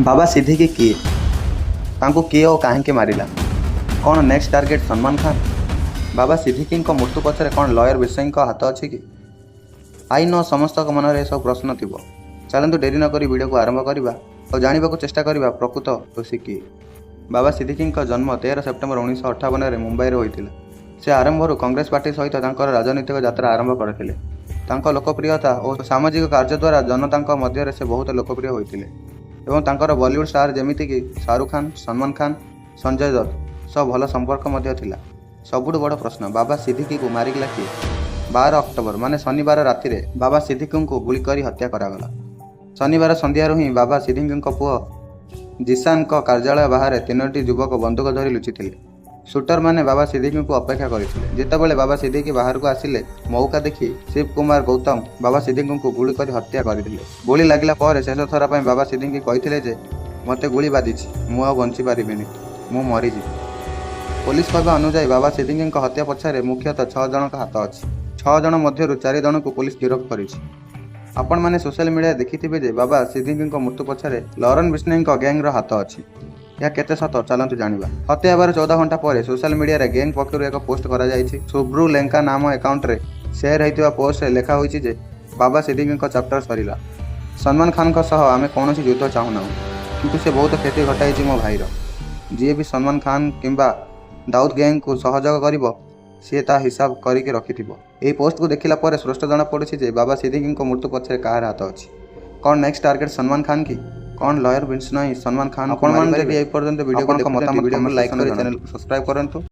बाबा सिद्दीकी किए तांको किए और काहें मारिला कौन नेक्स्ट टार्गेट सलमान खान बाबा सिद्दीकी मृत्यु पछरे कौन लयर विषय हाथ अच्छी कि आई न समस्त मन में सब प्रश्न थी चलतु डेरी नक वीडियो को आरंभ करवा और जानवा चेष्टा करवा प्रकृत दोषी किए बाबा सिद्दीकी जन्म 13 सेप्टेम्बर 1958 में मुंबई में होता से आरंभ कांग्रेस पार्टी सहित राजनीतिक यात्रा आरंभ करते लोकप्रियता और सामाजिक कार्य द्वारा जनता मध्य से बहुत लोकप्रिय होते और बॉलीवुड स्टार जमीक शाहरुख खान सलमान खान संजय दत्त सब भल संपर्क सबुठ बड़ प्रश्न बाबा सिद्दीकी को मारिला किए 12 अक्टोबर माने शनिवार राति बाबा सिद्दीकी को गुली कर हत्या करागला शनिवार संध्यारू ही बाबा सिद्दीकी पुओ जिशान कार्यालय बाहर 3टी युवक बंदूक धरी लुचि शूटर माने बाबा सिद्दीकी को अपेक्षा करते जितेबाला बाबा सिद्दीकी बाहर को आसिले मौका देखी शिव कुमार गौतम बाबा सिद्दीकी को गुली कर हत्या करते गुली लगला शेष थर पर बाबा सिद्दीकी कहते मते गुली बाधी मु आ बंची पारिबिनी मु मरीजी पुलिस कहवा अनुसार बाबा सिद्दीकी हत्या पछारे मुख्यतः 6 जन हाथ अच्छी 6 जन मध्य 4 जन को पुलिस गिरफ्त कर आपण मैंने सोशल मीडिया देखिथिबे जे बाबा सिद्दीकी मृत्यु पछारे लॉरेन बिश्नोई गैंग हाथ अच्छी यह केते सत चलतु जानिबा हत्या हेबार 14 घंटा पर सोशल मीडिया रे गैंग पक्षरु एक पोस्ट करा जायछि सुब्रू लेंका नाम अकाउंट रे शेयर होइतिबा पोस्ट रे लेखा होइछि जे बाबा सिद्दीकी चैप्टर सरीला सलमान खान का सह आमे कोनोसी युद्ध चाहुना किंतु से बहुत क्षति घटाई मो भाईर जी भी सलमान खान किंबा दाऊद गैंग को सहयोग करिवो सी ता हिसाब करके रखिथिबो एही पोस्ट को देखिला पर स्पष्ट जना पड़ुछि जे बाबा सिद्दीकी मृत्यु पछरे काहार हाथ अछि कौन नेक्स्ट टारगेट सलमान खान की कौन लॉयर बिश्नोई सलमान खान अपन मान देखि ए पर्यंत वीडियो को मतामत लाइक कर चैनल को सब्सक्राइब करंतु।